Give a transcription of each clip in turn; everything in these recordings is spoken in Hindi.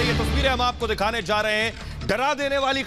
रही है तस्वीरें हम आपको दिखाने जा रहे हैं। डरा देने वाली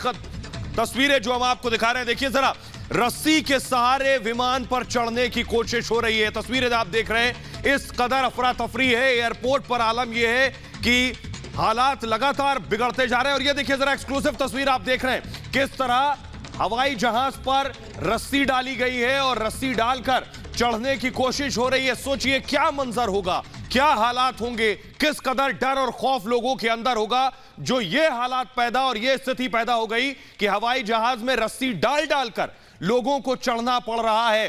तस्वीरें जो हम आपको दिखा रहे हैं, देखिए जरा, रस्सी के सहारे विमान पर चढ़ने की कोशिश हो रही है। तस्वीरें आप देख रहे हैं, इस कदर अफरा तफरी है एयरपोर्ट पर। आलम यह है कि हालात लगातार बिगड़ते जा रहे हैं। और ये देखिए जरा, एक्सक्लूसिव तस्वीर आप देख रहे हैं, किस तरह हवाई जहाज पर रस्सी डाली गई है और रस्सी डालकर चढ़ने की कोशिश हो रही है। सोचिए क्या मंजर होगा, क्या हालात होंगे, किस कदर डर और खौफ लोगों के अंदर होगा जो ये हालात पैदा और ये स्थिति पैदा हो गई कि हवाई जहाज में रस्सी डाल डालकर लोगों को चढ़ना पड़ रहा है।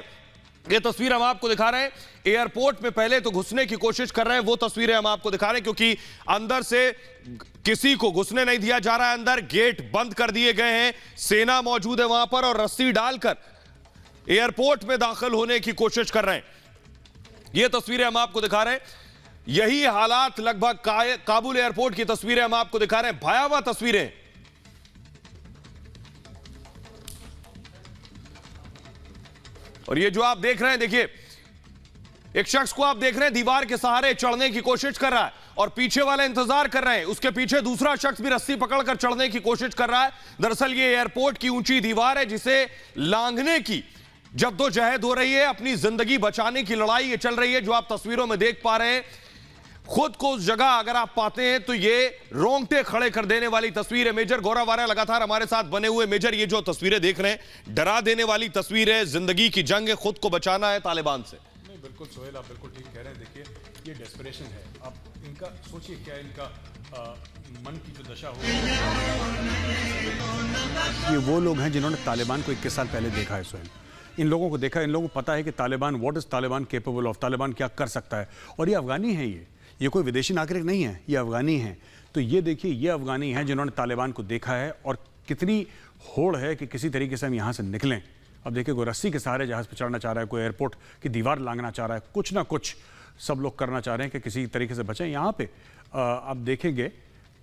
ये तस्वीर हम आपको दिखा रहे हैं, एयरपोर्ट में पहले तो घुसने की कोशिश कर रहे हैं, वो तस्वीरें हम आपको दिखा रहे हैं, क्योंकि अंदर से किसी को घुसने नहीं दिया जा रहा है। अंदर गेट बंद कर दिए गए हैं, सेना मौजूद है वहां पर और रस्सी डालकर एयरपोर्ट में दाखिल होने की कोशिश कर रहे हैं। ये तस्वीरें हम आपको दिखा रहे हैं, यही हालात लगभग काबुल एयरपोर्ट की तस्वीरें हम आपको दिखा रहे हैं, भयावह तस्वीरें। और ये जो आप देख रहे हैं, देखिए एक शख्स को आप देख रहे हैं दीवार के सहारे चढ़ने की कोशिश कर रहा है और पीछे वाले इंतजार कर रहे हैं, उसके पीछे दूसरा शख्स भी रस्सी पकड़कर चढ़ने की कोशिश कर रहा है। दरअसल ये एयरपोर्ट की ऊंची दीवार है जिसे लांघने की जद्दोजहद हो रही है, अपनी जिंदगी बचाने की लड़ाई ये चल रही है, जो आप तस्वीरों में देख पा रहे हैं। खुद को उस जगह अगर आप पाते हैं तो ये रोंगटे खड़े कर देने वाली तस्वीर है। मेजर गौरव आर्या लगातार हमारे साथ बने हुए। मेजर, ये जो तस्वीरें देख रहे हैं, डरा देने वाली तस्वीर है, जिंदगी की जंग है, खुद को बचाना है तालिबान से। नहीं, बिल्कुल सोहेल, आप बिल्कुल ठीक कह रहे हैं। देखिए ये डेस्परेशन है, आप इनका सोचिए क्या इनका मन की जो दशा हो। ये वो लोग हैं जिन्होंने तालिबान को 21 साल पहले देखा है सोहेल। इन लोगों को देखा, इन लोगों को पता है कि Taliban, what is Taliban capable of, Taliban क्या कर सकता है। और ये अफगानी है, ये कोई विदेशी नागरिक नहीं है, ये अफगानी हैं। तो ये देखिए, ये अफगानी हैं जिन्होंने तालिबान को देखा है और कितनी होड़ है कि किसी तरीके से हम यहाँ से निकलें। अब देखिए, कोई रस्सी के सहारे जहाज़ पर चढ़ना चाह रहा है, कोई एयरपोर्ट की दीवार लांघना चाह रहा है, कुछ ना कुछ सब लोग करना चाह रहे हैं कि किसी तरीके से बचें। यहाँ पे आप देखेंगे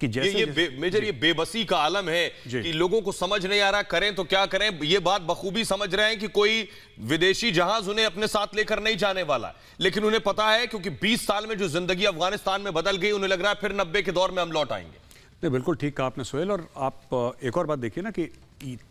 कि जैसे मेजर, ये बेबसी का आलम है कि लोगों को समझ नहीं आ रहा करें तो क्या करें। ये बात बखूबी समझ रहे हैं कि कोई विदेशी जहाज उन्हें अपने साथ लेकर नहीं जाने वाला, लेकिन उन्हें पता है क्योंकि 20 साल में जो जिंदगी अफगानिस्तान में बदल गई, उन्हें लग रहा है फिर 90 के दौर में हम लौट आएंगे। नहीं, बिल्कुल ठीक कहा आपने सोहेल। और आप एक और बात देखिए ना कि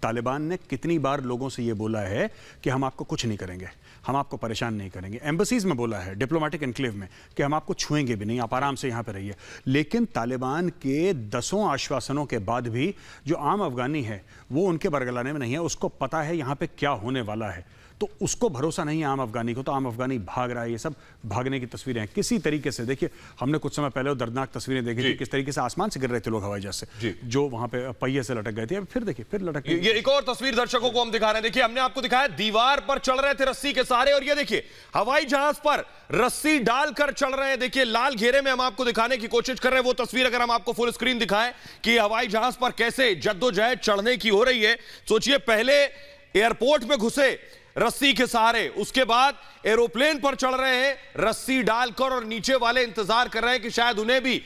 तालिबान ने कितनी बार लोगों से ये बोला है कि हम आपको कुछ नहीं करेंगे, हम आपको परेशान नहीं करेंगे। एम्बेसीज में बोला है, डिप्लोमेटिक एनक्लेव में, कि हम आपको छुएंगे भी नहीं, आप आराम से यहाँ पे रहिए। लेकिन तालिबान के 10 आश्वासनों के बाद भी जो आम अफगानी है वो उनके बरगलाने में नहीं है। उसको पता है यहाँ पे क्या होने वाला है, तो उसको भरोसा नहीं है आम अफगानी को, तो आम अफगानी भाग रहा है। ये सब भागने की तस्वीरें हैं किसी तरीके से। देखिए, हमने कुछ समय पहले दर्दनाक तस्वीरें देखी थी, किस तरीके से आसमान से गिर रहे थे लोग हवाई जहाज से, जो वहां पे पहिए से लटक गए थे। फिर देखिए, फिर लटक गए। ये एक और तस्वीर दर्शकों को हम दिखा रहे हैं। देखिए, हमने आपको दिखाया दीवार पर चढ़ रहे थे रस्सी के सहारे, और ये देखिए हवाई जहाज पर रस्सी डालकर चढ़ रहे हैं। देखिए, लाल घेरे में हम आपको दिखाने की कोशिश कर रहे हैं वो तस्वीर। अगर हम आपको फुल स्क्रीन दिखाएं कि हवाई जहाज पर कैसे जद्दोजहद चढ़ने की हो रही है। सोचिए, पहले एयरपोर्ट में घुसे रस्सी के सहारे, उसके बाद एरोप्लेन पर चढ़ रहे हैं रस्सी डालकर, और नीचे वाले इंतजार कर रहे हैं कि शायद उन्हें भी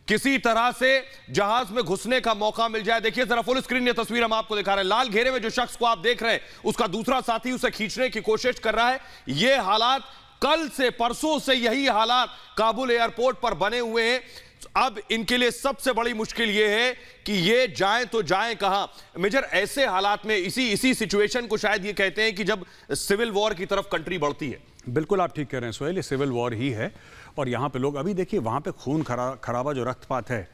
किसी तरह से जहाज में घुसने का मौका मिल जाए। देखिए जरा फुल स्क्रीन ये तस्वीर हम आपको दिखा रहे हैं। लाल घेरे में जो शख्स को आप देख रहे हैं, उसका दूसरा साथी उसे खींचने की कोशिश कर रहा है। ये हालात कल से, परसों से यही हालात काबुल एयरपोर्ट पर बने हुए हैं। अब इनके लिए सबसे बड़ी मुश्किल यह है कि ये जाएं तो जाएं कहां। मेजर, ऐसे हालात में इसी सिचुएशन को शायद ये कहते हैं कि जब सिविल वॉर की तरफ कंट्री बढ़ती है। बिल्कुल आप ठीक कह रहे हैं सोहेल, ये सिविल वॉर ही है। और यहाँ पे लोग, अभी देखिए वहाँ पे खून खराबा जो रक्तपात है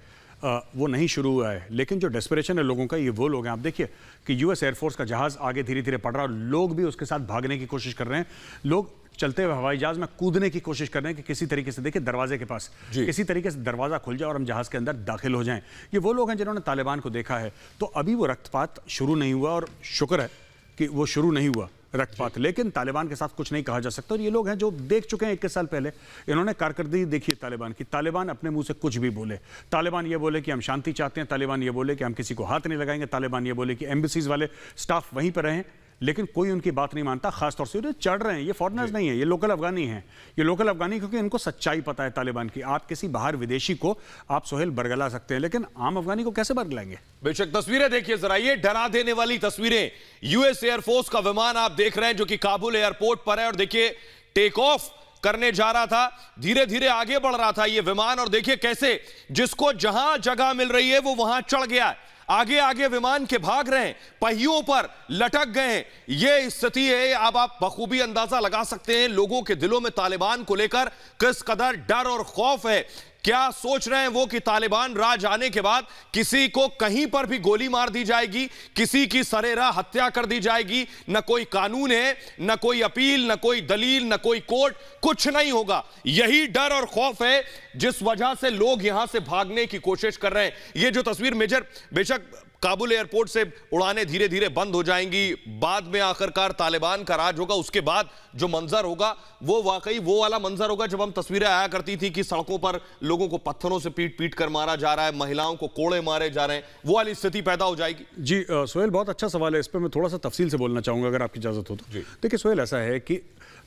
वो नहीं शुरू हुआ है, लेकिन जो डेस्परेशन है लोगों का, ये वो लोग हैं। आप देखिए कि यूएस एयरफोर्स का जहाज आगे धीरे धीरे बढ़ रहा है, लोग भी उसके साथ भागने की कोशिश कर रहे हैं। लोग चलते हुए हवाई जहाज में कूदने की कोशिश कर रहे हैं कि किसी तरीके से, देखिए दरवाजे के पास किसी तरीके से दरवाजा खुल जाए और हम जहाज के अंदर दाखिल हो जाएं। ये वो लोग हैं जिन्होंने तालिबान को देखा है। तो अभी वो रक्तपात शुरू नहीं हुआ, और शुक्र है कि वो शुरू नहीं हुआ रक्तपात, लेकिन तालिबान के साथ कुछ नहीं कहा जा सकता। और ये लोग हैं जो देख चुके हैं 21 साल पहले, इन्होंने कारकर्दगी देखी है तालिबान की। तालिबान अपने मुंह से कुछ भी बोले, तालिबान ये बोले कि हम शांति चाहते हैं, तालिबान ये बोले कि हम किसी को हाथ नहीं लगाएंगे, तालिबान ये बोले कि एम्बेसीज वाले स्टाफ वहीं पर रहें, लेकिन कोई उनकी बात नहीं मानता। खासतौर से ये चढ़ रहे हैं, ये फॉरेनर्स नहीं है, ये लोकल अफगानी हैं। ये लोकल अफगानी क्योंकि इनको सच्चाई पता है तालिबान की। आप किसी बाहर विदेशी को आप सोहेल बरगला सकते हैं, लेकिन आम अफगानी को कैसे बरगलाएंगे। बेशक तस्वीरें देखिए जरा, ये डरा देने वाली तस्वीरें। यूएस एयरफोर्स का विमान आप देख रहे हैं जो कि काबुल एयरपोर्ट पर है, और देखिए टेक ऑफ करने जा रहा था, धीरे धीरे आगे बढ़ रहा था ये विमान, और देखिए कैसे जिसको जहां जगह मिल रही है वो वहां चढ़ गया है। आगे आगे विमान के भाग रहे हैं, पहियों पर लटक गए हैं। ये स्थिति है। अब आप बखूबी अंदाजा लगा सकते हैं लोगों के दिलों में तालिबान को लेकर किस कदर डर और खौफ है। क्या सोच रहे हैं वो कि तालिबान राज आने के बाद किसी को कहीं पर भी गोली मार दी जाएगी, किसी की सरेराह हत्या कर दी जाएगी, न कोई कानून है, न कोई अपील, न कोई दलील, न कोई कोर्ट, कुछ नहीं होगा। यही डर और खौफ है जिस वजह से लोग यहां से भागने की कोशिश कर रहे हैं। ये जो तस्वीर मेजर, बेशक काबुल एयरपोर्ट से उड़ानें धीरे धीरे बंद हो जाएंगी, बाद में आखिरकार तालिबान का राज होगा, उसके बाद जो मंजर होगा वो वाकई वो वाला मंजर होगा जब हम तस्वीरें आया करती थी कि सड़कों पर लोगों को पत्थरों से पीट पीट कर मारा जा रहा है, महिलाओं को कोड़े मारे जा रहे हैं, वो वाली स्थिति पैदा हो जाएगी। जी सोहेल, बहुत अच्छा सवाल है। इस पर मैं थोड़ा सा तफसील से बोलना चाहूंगा अगर आपकी इजाजत हो तो। देखिए सोहेल, ऐसा है कि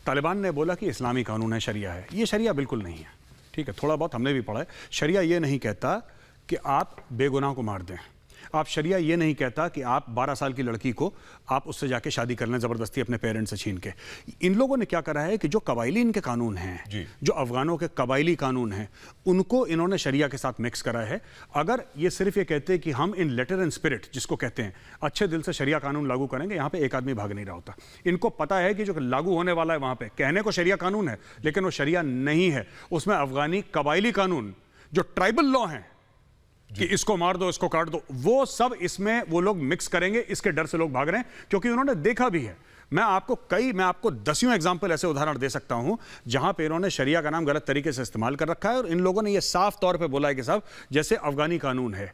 तालिबान ने बोला कि इस्लामी कानून है, शरिया है। ये शरिया बिल्कुल नहीं है, ठीक है, थोड़ा बहुत हमने भी पढ़ा है। शरिया ये नहीं कहता कि आप बेगुनाह को मार दें। आप शरिया ये नहीं कहता कि आप 12 साल की लड़की को आप उससे जाके शादी कर लें ज़बरदस्ती अपने पेरेंट्स से छीन के। इन लोगों ने क्या करा है कि जो कबायली इनके कानून हैं, जो अफगानों के कबायली कानून हैं, उनको इन्होंने शरिया के साथ मिक्स करा है। अगर ये सिर्फ ये कहते हैं कि हम इन लेटर एंड स्पिरिट, जिसको कहते हैं, अच्छे दिल से शरिया कानून लागू करेंगे, यहाँ पे एक आदमी भाग नहीं रहा होता। इनको पता है कि जो लागू होने वाला है वहाँ पे कहने को शरिया कानून है, लेकिन वो शरिया नहीं है। उसमें अफगानी कबायली कानून, जो ट्राइबल लॉ हैं कि इसको मार दो, इसको काट दो, वो सब इसमें वो लोग मिक्स करेंगे। इसके डर से लोग भाग रहे हैं, क्योंकि उन्होंने देखा भी है। मैं आपको दसियों एग्जाम्पल ऐसे उदाहरण दे सकता हूं जहां पे इन्होंने शरिया का नाम गलत तरीके से इस्तेमाल कर रखा है, और इन लोगों ने ये साफ तौर पे बोला है कि साहब, जैसे अफगानी कानून है,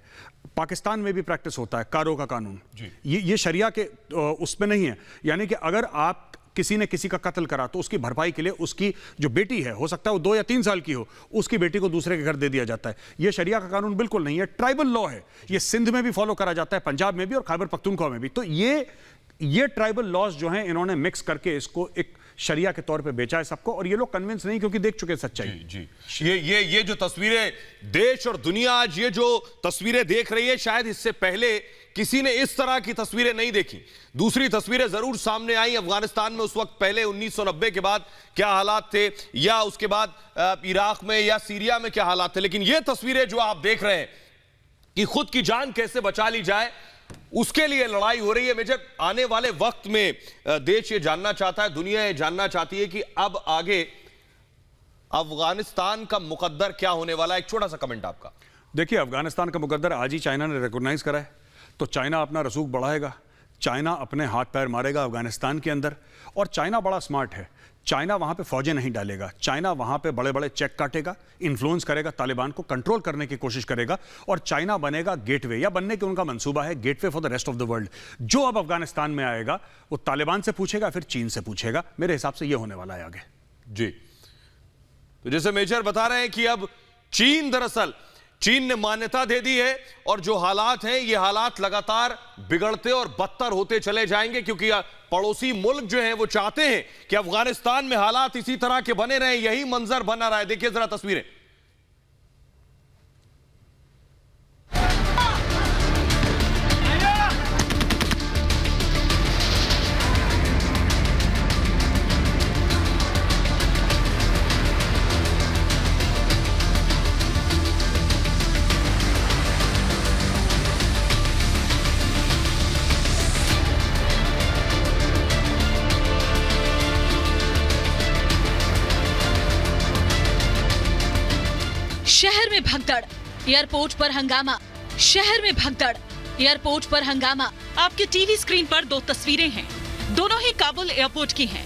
पाकिस्तान में भी प्रैक्टिस होता है कारो का कानून, ये शरिया के उस पे नहीं है। यानी कि अगर आप किसी ने किसी का कत्ल करा तो उसकी भरपाई के लिए उसकी जो बेटी है, हो सकता है वो 2 या 3 साल की हो, उसकी बेटी को दूसरे के घर दे दिया जाता है। ये शरिया का कानून बिल्कुल नहीं है, ट्राइबल लॉ है। ये सिंध में भी फॉलो करा जाता है, पंजाब में भी और खैबर पख्तूनख्वा में भी। तो ये ट्राइबल लॉज जो हैं, इन्होंने मिक्स करके इसको एक शरिया के तौर पे बेचा है सबको, और ये लोग कन्विंस नहीं, क्योंकि देख चुके सच्चाई। जी ये जो तस्वीरें देश और दुनिया आज ये जो तस्वीरें देख रही है, शायद इससे पहले किसी ने इस तरह की तस्वीरें नहीं देखी। दूसरी तस्वीरें जरूर सामने आई अफगानिस्तान में उस वक्त पहले 1990 के बाद क्या हालात थे, या उसके बाद इराक में या सीरिया में क्या हालात थे, लेकिन ये तस्वीरें जो आप देख रहे हैं कि खुद की जान कैसे बचा ली जाए, उसके लिए लड़ाई हो रही है। मेजर, आने वाले वक्त में देश ये जानना चाहता है, दुनिया ये जानना चाहती है कि अब आगे अफगानिस्तान का मुकद्दर क्या होने वाला है। एक छोटा सा कमेंट आपका। देखिए, अफगानिस्तान का मुकद्दर आज ही चाइना ने रिकॉग्नाइज करा है, तो चाइना अपना रसूख बढ़ाएगा, चाइना अपने हाथ पैर मारेगा अफगानिस्तान के अंदर। और चाइना बड़ा स्मार्ट है, चाइना वहां पे फौजें नहीं डालेगा, चाइना वहां पे बड़े बड़े चेक काटेगा, इन्फ्लुएंस करेगा, तालिबान को कंट्रोल करने की कोशिश करेगा, और चाइना बनेगा गेटवे, या बनने के उनका मंसूबा है, gateway for the rest of the world. जो अब अफगानिस्तान में आएगा वो तालिबान से पूछेगा, फिर चीन से पूछेगा। मेरे हिसाब से ये होने वाला है आगे। जी, तो जैसे मेजर बता रहे हैं कि अब दरअसल चीन ने मान्यता दे दी है, और जो हालात हैं ये हालात लगातार बिगड़ते और बदतर होते चले जाएंगे, क्योंकि पड़ोसी मुल्क जो हैं वो चाहते हैं कि अफगानिस्तान में हालात इसी तरह के बने रहें, यही मंजर बना रहा है। देखिए जरा तस्वीरें। शहर में भगदड़, एयरपोर्ट पर हंगामा। शहर में भगदड़, एयरपोर्ट पर हंगामा। आपके टीवी स्क्रीन पर 2 तस्वीरें हैं, दोनों ही काबुल एयरपोर्ट की हैं।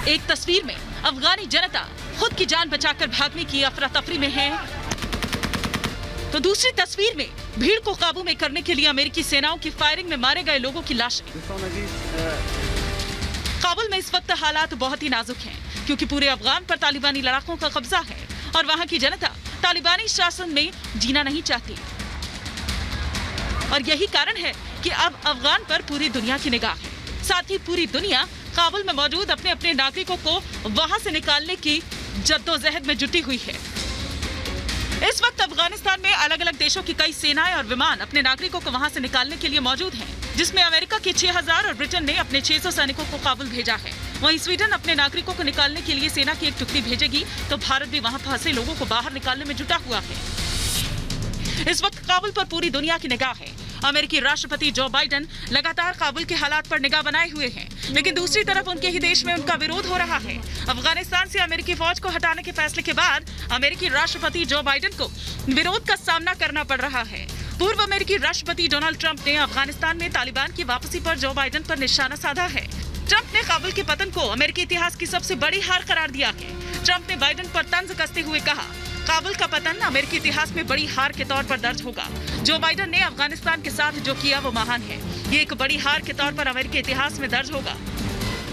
एक तस्वीर में अफगानी जनता खुद की जान बचाकर भागने की अफरा तफरी में है, तो दूसरी तस्वीर में भीड़ को काबू में करने के लिए अमेरिकी सेनाओं की फायरिंग में मारे गए लोगों की लाशें। काबुल में इस वक्त हालात बहुत ही नाजुक हैं, क्योंकि पूरे अफगान पर तालिबानी लड़ाकों का कब्जा है, और वहां की जनता तालिबानी शासन में जीना नहीं चाहती। और यही कारण है कि अब अफगान पर पूरी दुनिया की निगाह है। साथ ही पूरी दुनिया काबुल में मौजूद अपने अपने नागरिकों को वहां से निकालने की जद्दोजहद में जुटी हुई है। इस वक्त अफगानिस्तान में अलग अलग देशों की कई सेनाएं और विमान अपने नागरिकों को वहां से निकालने के लिए मौजूद हैं, जिसमें अमेरिका के 6000 और ब्रिटेन ने अपने 600 सैनिकों को काबुल भेजा है। वहीं स्वीडन अपने नागरिकों को निकालने के लिए सेना की एक टुकड़ी भेजेगी तो भारत भी वहां फंसे लोगों को बाहर निकालने में जुटा हुआ है। इस वक्त काबुल पर पूरी दुनिया की निगाह है। अमेरिकी राष्ट्रपति जो बाइडेन लगातार काबुल के हालात पर निगाह बनाए हुए हैं, लेकिन दूसरी तरफ उनके ही देश में उनका विरोध हो रहा है। अफगानिस्तान से अमेरिकी फौज को हटाने के फैसले के बाद अमेरिकी राष्ट्रपति जो बाइडेन को विरोध का सामना करना पड़ रहा है। पूर्व अमेरिकी राष्ट्रपति डोनाल्ड ट्रंप ने अफगानिस्तान में तालिबान की वापसी पर जो बाइडेन पर निशाना साधा है। ट्रंप ने काबुल के पतन को अमेरिकी इतिहास की सबसे बड़ी हार करार दिया है। ट्रंप ने बाइडेन पर तंज कसते हुए कहा, काबुल का पतन अमेरिकी इतिहास में बड़ी हार के तौर पर दर्ज होगा। जो बाइडेन ने अफगानिस्तान के साथ जो किया वो महान है। ये एक बड़ी हार के तौर पर अमेरिकी इतिहास में दर्ज होगा।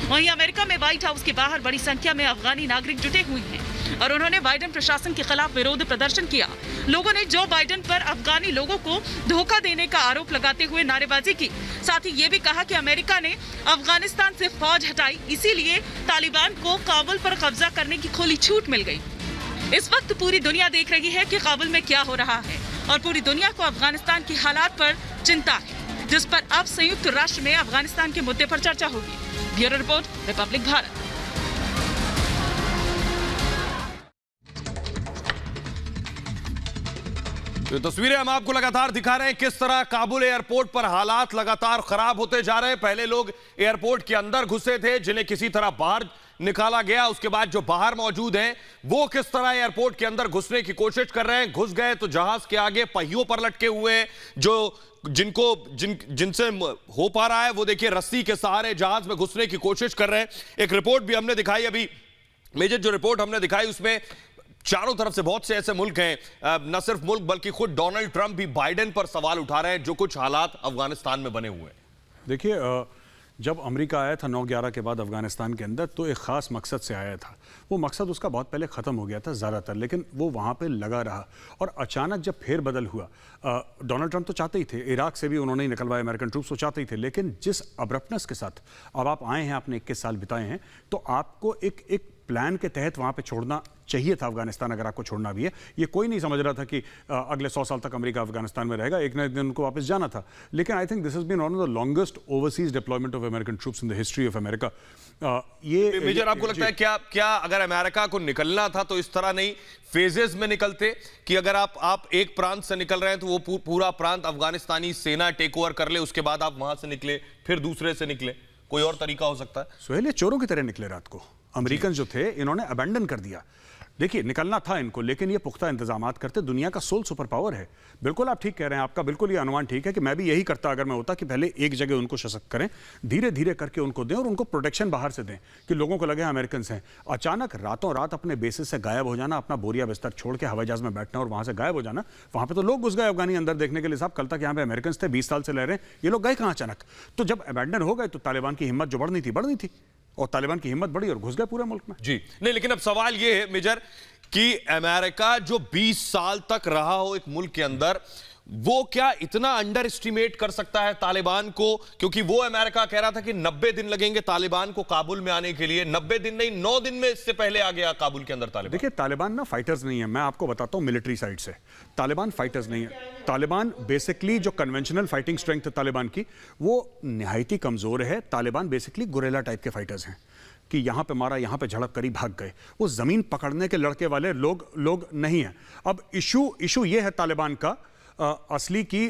वहीं अमेरिका में व्हाइट हाउस के बाहर बड़ी संख्या में अफगानी नागरिक जुटे हुए हैं और उन्होंने बाइडेन प्रशासन के खिलाफ विरोध प्रदर्शन किया। लोगों ने जो बाइडेन पर अफगानी लोगों को धोखा देने का आरोप लगाते हुए नारेबाजी की। साथ ही ये भी कहा कि अमेरिका ने अफगानिस्तान से फौज हटाई, इसीलिए तालिबान को काबुल पर कब्जा करने की खुली छूट मिल गई। इस वक्त पूरी दुनिया देख रही है कि काबुल में क्या हो रहा है और पूरी दुनिया को अफगानिस्तान की हालात पर चिंता है, जिस पर अब संयुक्त राष्ट्र में अफगानिस्तान के मुद्दे पर चर्चा होगी। Bureau report, Republic Bharat. तो तस्वीरें हम आपको लगातार दिखा रहे हैं किस तरह काबुल एयरपोर्ट पर हालात लगातार खराब होते जा रहे हैं। पहले लोग एयरपोर्ट के अंदर घुसे थे, जिन्हें किसी तरह बाहर निकाला गया। उसके बाद जो बाहर मौजूद हैं वो किस तरह एयरपोर्ट के अंदर घुसने की कोशिश कर रहे हैं। घुस गए तो जहाज के आगे पहियों पर लटके हुए जो जिनसे हो पा रहा है वो देखिए रस्सी के सहारे जहाज में घुसने की कोशिश कर रहे हैं। एक रिपोर्ट भी हमने दिखाई अभी, मेजर जो रिपोर्ट हमने दिखाई उसमें चारों तरफ से बहुत से ऐसे मुल्क हैं, न सिर्फ मुल्क बल्कि खुद डोनाल्ड ट्रंप भी बाइडेन पर सवाल उठा रहे हैं जो कुछ हालात अफगानिस्तान में बने हुए हैं। देखिए, जब अमेरिका आया था 9/11 के बाद अफगानिस्तान के अंदर तो एक ख़ास मकसद से आया था। वो मकसद उसका बहुत पहले ख़त्म हो गया था ज़्यादातर, लेकिन वो वहाँ पे लगा रहा और अचानक जब फेरबदल हुआ, डोनाल्ड ट्रंप तो चाहते ही थे, इराक से भी उन्होंने ही निकलवाए अमेरिकन ट्रूप्स, तो चाहते ही थे, लेकिन जिस अब्रप्टनेस के साथ अब आप आए हैं, आपने 21 साल बिताए हैं, तो आपको एक प्लान के तहत वहाँ पे छोड़ना चाहिए था अफगानिस्तान, अगर आपको छोड़ना भी है। ये कोई नहीं समझ रहा था कि अगले 100 साल तक अमेरिका अफगानिस्तान में रहेगा, एक न एक दिन उनको वापस जाना था। लेकिन I think this has been one of the longest overseas deployment of American troops in the history of America. ये मेजर आपको लगता है क्या अगर अमेरिका को निकलना था तो इस तरह नहीं फेजेस में निकलते कि अगर आप एक प्रांत से निकल रहे हैं तो वो पूरा प्रांत अफगानिस्तानी सेना टेक ओवर कर ले, उसके बाद आप वहां से निकले, फिर दूसरे से निकले? कोई और तरीका हो सकता है? सोहेल, ये चोरों की तरह निकले रात को। अमेरिकन जो थे इन्होंने अबैंडन कर दिया। देखिए, निकलना था इनको, लेकिन ये पुख्ता इंतजामात करते। दुनिया का सोल सुपर पावर है। बिल्कुल आप ठीक कह रहे हैं, आपका बिल्कुल ये अनुमान ठीक है कि मैं भी यही करता अगर मैं होता कि पहले एक जगह उनको सशक्त करें, धीरे धीरे करके उनको दें और उनको प्रोटेक्शन बाहर से दें कि लोगों को लगे अमेरिकन हैं। अचानक रातों रात अपने बेसिस से गायब हो जाना, अपना बोरिया बिस्तर छोड़ के हवाई जहाज में बैठना और वहां से गायब हो जाना। वहां पर तो लोग घुस गए अफगानी अंदर देखने के लिए, साहब कल तक यहाँ पे अमेरिकन थे, 20 साल से रह रहे हैं, ये लोग गए कहाँ अचानक? तो जब अबैंडन हो गए तो तालिबान की हिम्मत जो बढ़नी थी और तालिबान की हिम्मत बढ़ी और घुस गए पूरे मुल्क में। जी नहीं, लेकिन अब सवाल यह है मेजर कि अमेरिका जो 20 साल तक रहा हो एक मुल्क के अंदर, वो क्या इतना अंडर एस्टिमेट कर सकता है तालिबान को? क्योंकि वो अमेरिका कह रहा था कि 90 दिन लगेंगे तालिबान को काबुल में आने के लिए। 90 दिन नहीं, 9 दिन में इससे पहले आ गया काबुल के अंदर तालिबान। देखिए, तालिबान ना फाइटर्स नहीं है, मैं आपको बताता हूं मिलिट्री साइड से। तालिबान फाइटर्स नहीं है। तालिबान बेसिकली जो कन्वेंशनल फाइटिंग स्ट्रेंथ है तालिबान की, वो निहायती कमजोर है। तालिबान बेसिकली गुरेला टाइप के फाइटर्स हैं कि यहां पे मारा, यहां पे झड़प करी, भाग गए। वो जमीन पकड़ने के लड़के वाले लोग नहीं है। अब इशू ये है तालिबान का असली की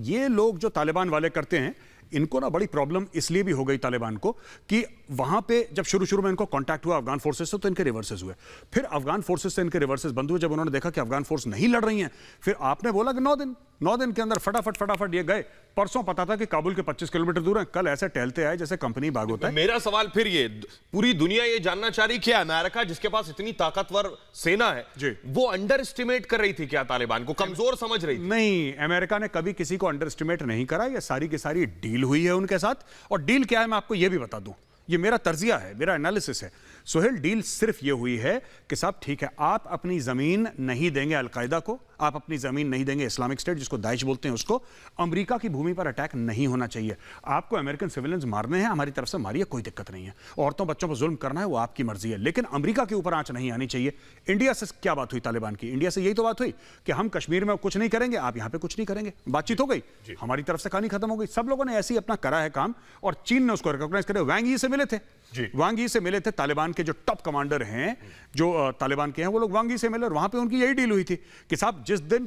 ये लोग जो तालिबान वाले करते हैं, इनको ना बड़ी प्रॉब्लम इसलिए भी हो गई तालिबान को कि वहां पे जब शुरू में इनको कांटेक्ट हुआ अफगान फोर्सेस से तो इनके रिवर्सेस हुए, फिर अफगान फोर्सेस से इनके रिवर्सेस बंद हुए। जब उन्होंने देखा कि अफगान फोर्स नहीं लड़ रही हैं, फिर आपने बोला कि 9 दिन के अंदर फटाफट ये गए। परसों पता था कि काबुल के 25 किलोमीटर दूर है, कल ऐसे टहलते आए जैसे कंपनी बाग होता है। मेरा सवाल फिर ये, पूरी दुनिया ये जानना चाह रही कि अमेरिका जिसके पास इतनी ताकतवर सेना है जी, वो अंडर एस्टिमेट कर रही थी क्या तालिबान को, कमजोर समझ रही थी? नहीं, अमेरिका ने कभी किसी को अंडर एस्टिमेट नहीं करा। ये सारी की सारी डील हुई है उनके साथ। और डील क्या है मैं आपको ये भी बता दूं, ये मेरा तर्जिया है, मेरा एनालिसिस है। सोहेल, डील सिर्फ ये हुई है कि साहब ठीक है, आप अपनी जमीन नहीं देंगे अलकायदा को, आप अपनी जमीन नहीं देंगे इस्लामिक स्टेट जिसको दाइश बोलते हैं उसको, अमेरिका की भूमि पर अटैक नहीं होना चाहिए। आपको अमेरिकन सिविलियंस मारने हैं, हमारी तरफ से मारिए, कोई दिक्कत नहीं है। औरतों बच्चों पर जुल्म करना है वो आपकी मर्जी है, लेकिन अमेरिका के ऊपर आंच नहीं आनी चाहिए। इंडिया से क्या बात हुई तालिबान की? इंडिया से यही तो बात हुई कि हम कश्मीर में कुछ नहीं करेंगे, आप यहां पर कुछ नहीं करेंगे। बातचीत हो गई, हमारी तरफ से कहानी खत्म हो गई। सब लोगों ने ऐसे ही अपना करा है काम और चीन ने उसको रिकॉग्नाइज करे। वैंग यी से मिले थे, वांग यी से मिले थे। तालिबान के जो टॉप कमांडर हैं, जो तालिबान के हैं, वो लोग वांग यी से मिले और वहां पे उनकी यही डील हुई थी कि साहब जिस दिन